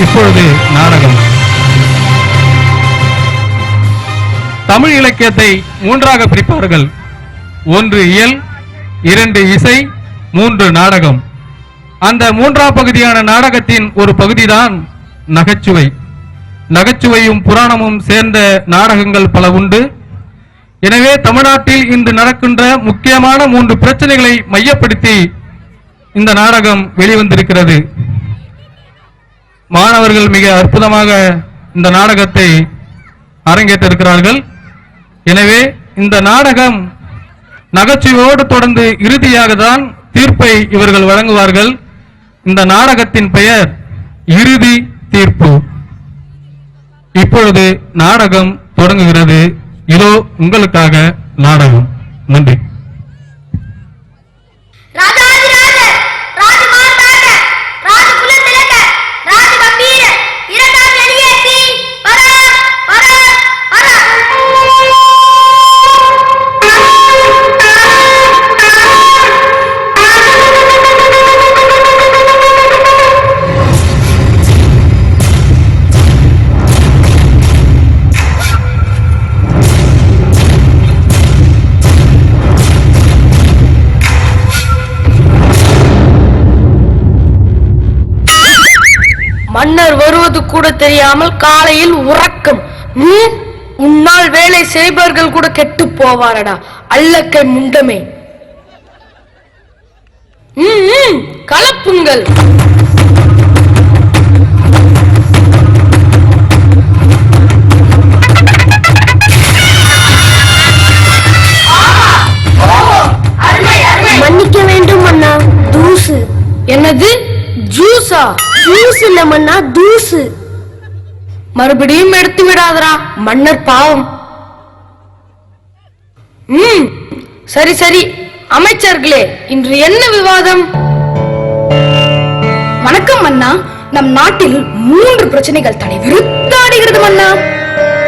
இப்பொழுது நாடகம். தமிழ் இலக்கியத்தை மூன்றாக பிரிப்பார்கள். 1 இயல், 2 இசை, 3 நாடகம். அந்த மூன்றாம் பகுதியான நாடகத்தின் ஒரு பகுதிதான் நகைச்சுவை. நகைச்சுவையும் புராணமும் சேர்ந்த நாடகங்கள் பல உண்டு. எனவே தமிழ்நாட்டில் இன்று நடக்கின்ற முக்கியமான 3 பிரச்சனைகளை மையப்படுத்தி இந்த நாடகம் வெளிவந்திருக்கிறது. மாணவர்கள் மிக அற்புதமாக இந்த நாடகத்தை அரங்கேற்றிருக்கிறார்கள். எனவே இந்த நாடகம் நகைச்சுவையோடு தொடர்ந்து இறுதியாக தான் தீர்ப்பை இவர்கள் வழங்குவார்கள். இந்த நாடகத்தின் பெயர் இறுதி தீர்ப்பு. இப்பொழுது நாடகம் தொடங்குகிறது. இதோ உங்களுக்காக நாடகம். நன்றி. மன்னர் வருவது கூட தெரியாமல் காலையில் உறக்கம். உன்னால் வேலை செய்பவர்கள் கூட கெட்டு போவாரடா அல்லக்கை முண்டமே. கலப்புங்கள். மன்னிக்க வேண்டும் அண்ணா. தூசு. என்னது ஜூஸா? ஜூஸ் இல்ல மன்னா, தூசு. மறுபடியும் எடுத்து விடாதரா, மன்னர் பாவம். சரி சரி அமைச்சர்களே, இன்று என்ன விவாதம்? வணக்கம் மன்னா. நம் நாட்டில் 3 பிரச்சனைகள் தலை விரித்து ஆடுகிறது மன்னா.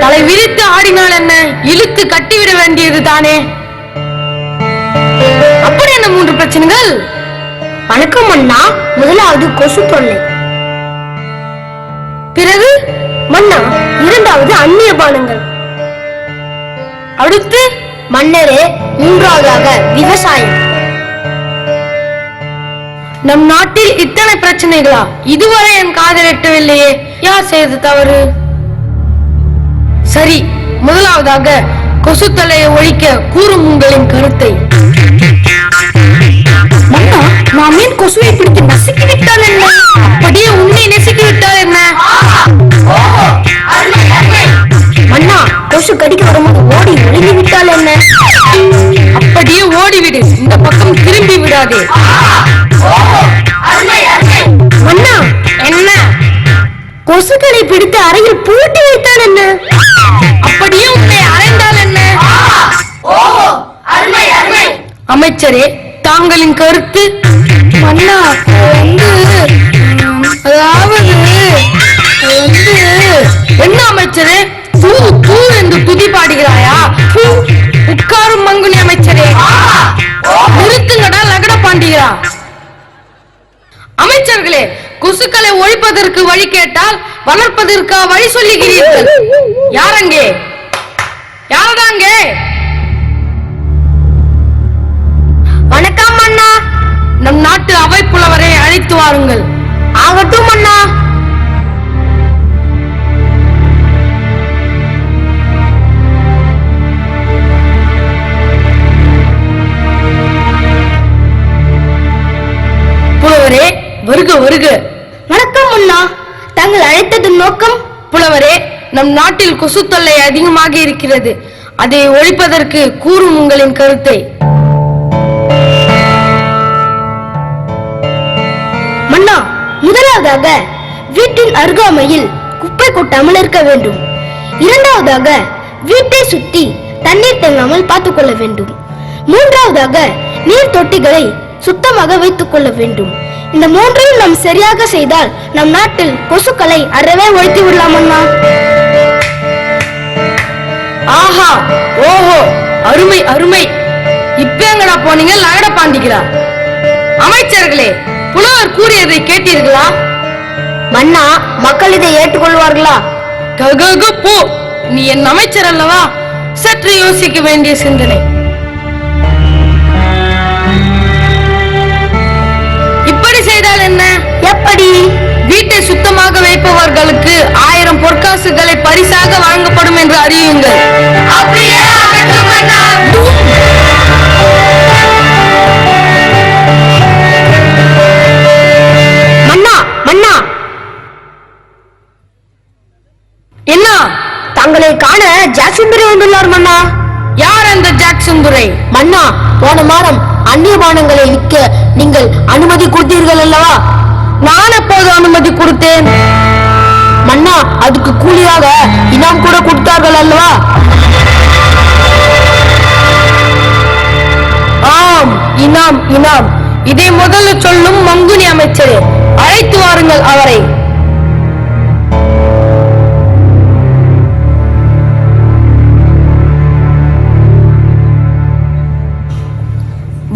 தலை விரித்து ஆடினால் என்ன, இழுத்து கட்டிவிட வேண்டியது தானே. அப்படி என்ன 3 பிரச்சனைகள்? வணக்கம் மன்னா. முதலாவது கொசு தொல்லை. பிறகு மன்னா 2வது அந்நிய பானங்கள். அடுத்து மன்னரே 3வதாக விவசாயம். நம் நாட்டில் இத்தனை பிரச்சனைகளா? இதுவரை என் காதில் எட்டவில்லையே. யார் செய்த தவறு? சரி, முதலாவதாக கொசு தொல்லையை ஒழிக்க கூறும் உங்களின் கருத்தை. மன்னா, நாம் ஏன் கொசுவை பிடித்து நசுக்கி விட்டால் என்ன? அப்படியே உன்னை நசுக்கி விட்டால் என்ன? மன்னா, கொசு கடிக்க வரும்போது ஓடி ஒளிந்து விட்டால் என்ன? அப்படியே ஓடிவிடு, இந்த பக்கம் திரும்பி விடாதே. மன்னா, என்ன? கொசுக்களை பிடித்து அறையில் பூட்டி வைத்தால் என்ன? அப்படியே உன்னை அறைந்தால் என்ன? அமைச்சரே, தாங்களின் கருத்து? மன்னா, அதாவது என்ன அமைச்சரே, தூ தூ என்று துதி பாடுகிறாயா? உட்காரும் மங்குனி அமைச்சரே, நிறுத்துங்கடா லகட பாண்டிகிறா. அமைச்சர்களே, கொசுக்களை ஒழிப்பதற்கு வழி கேட்டால் வளர்ப்பதற்கா வழி சொல்லுகிறீர்கள்? யாரங்கே? யாரதாங்கே? வணக்கம் மன்னா. நம் நாட்டு அவை புலவரை அழைத்து வாருங்கள். ஆகட்டும் மன்னா. புலவரே, வருக வருக. வணக்கம் மன்னா. தாங்கள் அழைத்ததன் நோக்கம்? புலவரே, நம் நாட்டில் கொசு தொல்லை அதிகமாக இருக்கிறது. அதை ஒழிப்பதற்கு கூறும் உங்களின் கருத்தை. மன்னா, முதலாவதாக வீட்டின் அருகாமையில் குப்பை கொட்டாமல் இருக்க வேண்டும். 2வதாக வீட்டை சுத்தி தண்ணீர் தேங்காமல் பார்த்துக் கொள்ள வேண்டும். 3வதாக நீர் தொட்டிகளை சுத்தமாக வைத்துக் கொள்ள வேண்டும். இந்த 3ஐயும் நாம் சரியாக செய்தால் நம் நாட்டில் கொசுக்களை அறவே ஒழித்து விடலாம் அண்ணா. ஆஹா, ஓஹோ, அருமை அருமை. இப்ப எங்கடா போனீங்க லகட பாண்டிக்கிறா? அமைச்சர்களே, புலவர் கூறியதை கேட்டீர்களா? மன்னா, மக்கள் இதை ஏற்றுக்கொள்வார்களா? போ, நீ என் அமைச்சர் அல்லவா? சற்று யோசிக்க வேண்டிய சிந்தனை. இப்படி செய்தால் என்ன? எப்படி? வீட்டை சுத்தமாக வைப்பவர்களுக்கு 1000 பொற்காசுகளை பரிசாக வழங்கப்படும் என்று அறிவியுங்கள். மன்னா, மன்னா, என்ன? தங்களை காண ஜாக்சன்புரி வந்துள்ளார் மன்னா. யார் அந்த ஜாக்சன்புரை? மன்னா, போன மாதம் அந்நிய பானங்களை விற்க நீங்கள் அனுமதி கொடுத்தீர்கள் அல்லவா? நான் எப்போது அனுமதி கொடுத்தேன்? மன்னா, அதுக்கு கூலியாக இனாம் கூட கொடுத்தார்கள் அல்லவா? ஆம், இனாம், இனாம். இதை முதல்ல சொல்லும் மங்குனி அமைச்சரே, அழைத்து வாருங்கள் அவரை.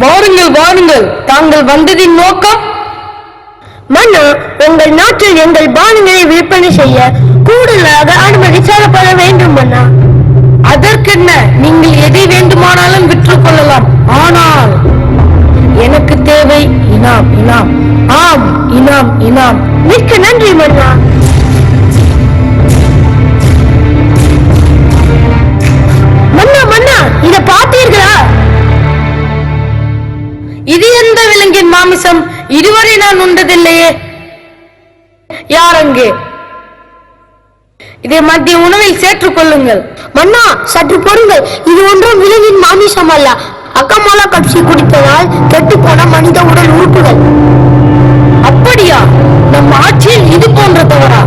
வாருங்கள், வாருங்கள். தாங்கள் வந்ததின் நோக்கம்? மன்னா, உங்கள் நாட்டில் எங்கள் பானங்களை விற்பனை செய்ய கூடுதலாக அனுமதி தரப்பட வேண்டும் மன்னா. அதற்கென்ன, நீங்கள் எதை வேண்டுமானாலும் விற்றுக் கொள்ளலாம். ஆனால் எனக்கு தேவை இனாம், இனாம். ஆம், இனாம், இனாம். மிக்க நன்றி மன்னா. மன்னா, மன்னா, இதை பார்த்தீர்களா? இது எந்த விலங்கின் மாமிசம்? இதுவரை நான் உண்டதில்லையே. யார் அங்கே? இதை மத்திய உணவில் சேர்த்துக் கொள்ளுங்கள். மன்னா, சற்று பொறுங்கள். இது ஒன்றும் விலங்கின் மாமிசம் அல்ல. அக்கமாலா கட்சி குடித்ததால் கெட்டுப்போன மனித உடல் உறுப்புகள். அப்படியா? நம் ஆட்சியில் இது போன்ற தவறா?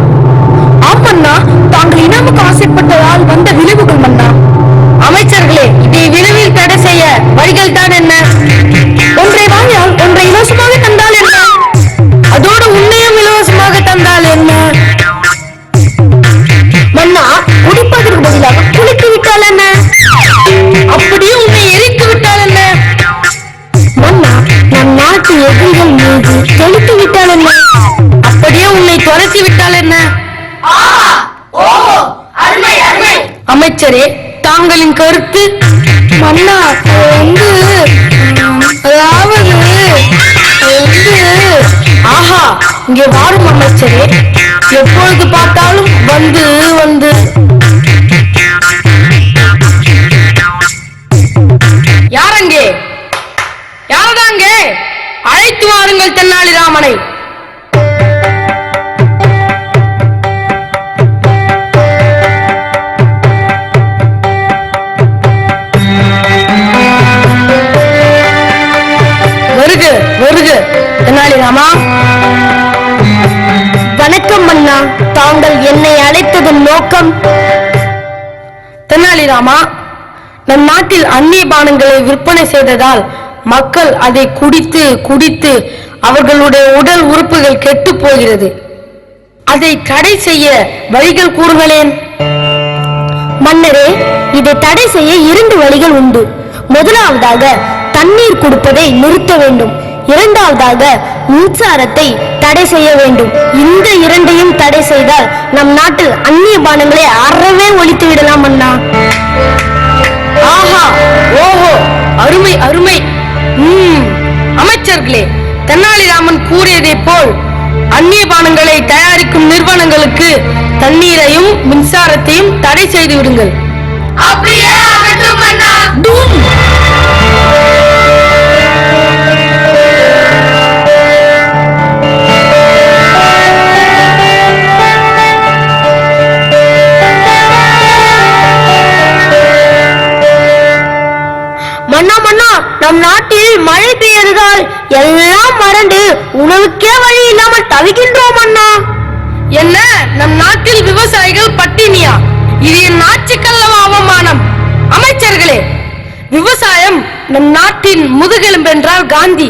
ஆமண்ணா, தாங்கள் இனமுக்கு ஆசைப்பட்டதால் வந்த விளைவுகள் மன்னா. அமைச்சர்களே, இதை விரைவில் தடை செய்ய வழிகள் தான் என்ன? ஒன்றை வாங்கினால் ஒன்றை இலவசமாக தந்தால் என்ன? அதோடு உன்னையும் இலவசமாக தந்தால் என்ன? மன்னா, குடிப்பதற்கு பதிலாக குளித்து விட்டால் என்ன? அப்படியே உன்னை எரித்து விட்டால் என்ன? மன்னா, நம் நாட்டு எதிரிகள் மீது தெளித்து விட்டால் என்ன? அப்படியே உன்னை துரத்தி விட்டால் என்ன? அமைச்சரே, தாங்களின் கருத்து? மன்னா, அதாவது ஆஹா, இங்கே வாரும் அமைச்சரே. எப்பொழுது பார்த்தாலும் வந்து வந்து யாரங்கே? யாரதாங்கே? அழைத்து வாருங்கள் தென்னாலிராமனை. வருக, வருக தென்னாலிராமா. வணக்கம் மன்னா. தாங்கள் என்னை அழைத்ததன் நோக்கம்? தென்னாலிராமா, நம் நாட்டில் அந்நிய பானங்களை விற்பனை செய்ததால் மக்கள் அதை குடித்து குடித்து அவர்களுடைய உடல் உறுப்புகள் கெட்டு போகிறது. அதை தடை செய்ய வழிகள் கூறுங்களேன். மன்னரே, இதை தடை செய்ய 2 வழிகள் உண்டு. முதலாவதாக தண்ணீர் கொடுப்பதை நிறுத்த வேண்டும். இரண்டாவதாக மின்சாரத்தை தடை செய்ய வேண்டும். இந்த 2ஐயும் தடை செய்தால் நம் நாட்டில் அந்நிய பானங்களை அறவே ஒழித்து விடலாம் அண்ணா. ஆஹா, ஓஹோ, அருமை அருமை. அமைச்சர்களே, தென்னாலிராமன் கூறியதை போல் அந்நிய பானங்களை தயாரிக்கும் நிறுவனங்களுக்கு தண்ணீரையும் மின்சாரத்தையும் தடை செய்து விடுங்கள். அப்படியே ஆகட்டும் அண்ணா. மன்னா, மன்னா, நம் நாட்டில் மழை பெய்யறதால் எல்லாம் மறந்து உணவுக்கே வழி இல்லாமல் தவிக்கின்றோம் அண்ணா. என்ன, நம் நாட்டில் விவசாயிகள் பட்டினியா? இது என் ஆட்சிக்கல்லவா அவமானம். அமைச்சர்களே, விவசாயம் நம் நாட்டின் முதுகெலும்பென்றால் காந்தி.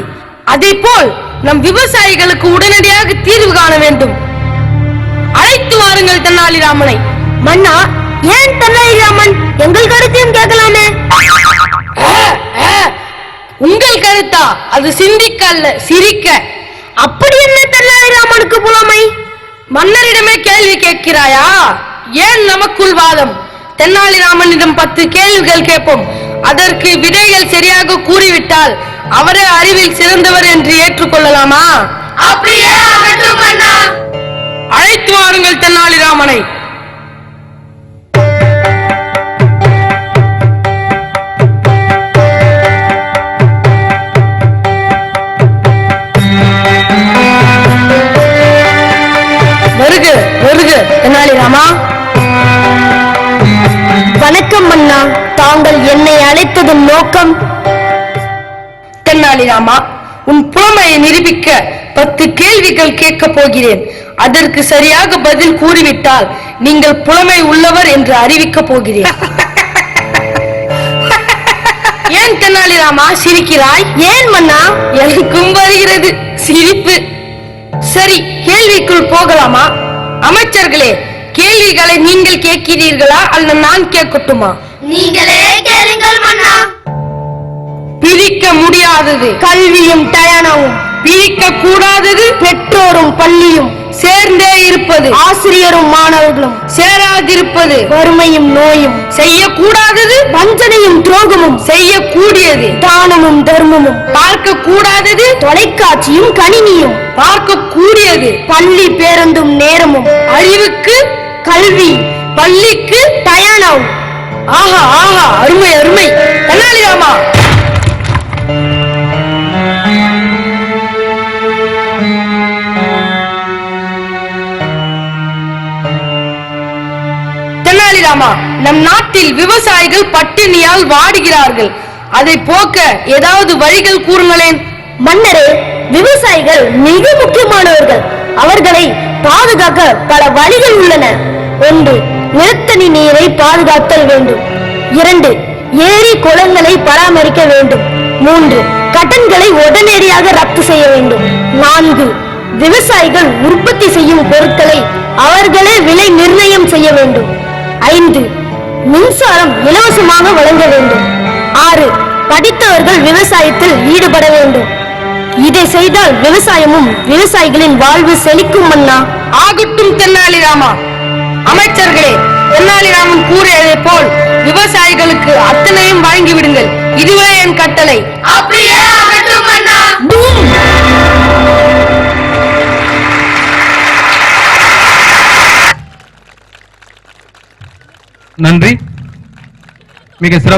அதே போல் நம் விவசாயிகளுக்கு உடனடியாக தீர்வு காண வேண்டும். அழைத்து வாருங்கள் தென்னாலிராமனை. மன்னா, ஏன் தென்னாலிராமன்? எங்கள் கருத்தையும் கேட்கலாமே. உங்கள் கருத்தா? அது சிந்திக்க அல்ல, சிரிக்க. அப்படி என்ன தென்னாலிராமனுக்கு புலமை? மன்னரிடமே கேள்வி கேட்கிறாயா? ஏன் நமக்குள் வாதம்? தென்னாலிராமனிடம் 10 கேள்விகள் கேட்போம். அதற்கு விடைகள் சரியாக கூறிவிட்டால் அவரே அறிவில் சிறந்தவர் என்று ஏற்றுக்கொள்ளலாமா? அப்படியே ஆகட்டும் மன்னா. அழைத்து வாருங்கள் தென்னாலிராமனை. வருக வருக தென்னாலிராமா. வணக்கம் மன்னா. தாங்கள் என்னை அழைத்ததன் நோக்கம்? தென்னாலிராமா, உன் புலமையை நிரூபிக்க 10 கேள்விகள் கேட்கப் போகிறேன். அதற்கு சரியாக பதில் கூறிவிட்டால் நீங்கள் புலமை உள்ளவர் என்று அறிவிக்கப் போகிறேன். ஏன் தென்னாலிராமா சிரிக்கிறாய்? ஏன் மன்னா? எனக்கும் வருகிறது சிரிப்பு. சரி, கேள்விக்குள் போகலாமா? அமைச்சர்களே, கேள்விகளை நீங்கள் கேட்கிறீர்களா அல்ல நான் கேட்கட்டுமா? நீங்களே கேளுங்கள் மன்னா. பிரிக்க முடியாதது கல்வியும் டயனவும், பிரிக்க கூடாதது பெற்றோரும் பள்ளியும், சேர்ந்தே இருப்பது ஆசிரியரும் மாணவர்களும், சேராதிருப்பது வறுமையும் நோயும், செய்யக்கூடாதது வஞ்சனையும் துரோகமும், செய்யக்கூடியது தானமும் தர்மமும், பார்க்க கூடாதது தொலைக்காட்சியும் கணினியும், பார்க்க கூடியது பள்ளி பேருந்தும் நேரமும், அறிவுக்கு கல்வி பள்ளிக்கு டயனவும். ஆஹா ஆஹா, அருமை அருமை. தென்னாலிராமா, தென்னாலிராமா, நம் நாட்டில் விவசாயிகள் பட்டினியால் வாடுகிறார்கள். அதை போக்க ஏதாவது வழிகள் கூறுங்களேன். மன்னரே, விவசாயிகள் மிக முக்கியமானவர்கள். அவர்களை பாதுகாக்க பல வழிகள் உள்ளன. 1. நிலத்தடி நீரை பாதுகாத்தல் வேண்டும். 2. ஏரி குளங்களை பராமரிக்க வேண்டும். 3. கடன்களை உடனடியாக ரத்து செய்ய வேண்டும். 4. விவசாயிகள் உற்பத்தி செய்யும் பொருட்களை அவர்களே விலை நிர்ணயம் செய்ய வேண்டும். 5. மின்சாரம் இலவசமாக வழங்க வேண்டும். 6. படித்தவர்கள் விவசாயத்தில் ஈடுபட வேண்டும். இதை செய்தால் விவசாயமும் விவசாயிகளின் வாழ்வு செழிக்கும் மன்னா. ஆகட்டும் தென்னாலிராமா. அமைச்சர்களே, தென்னாலிராமன் கூறியதை போல் விவசாயிகளுக்கு அத்தனையும் வழங்கிவிடுங்கள். இதுவே என் கட்டளை. அப்படியே ஆகட்டும் மன்னா. நன்றி. மிக சிறப்பு.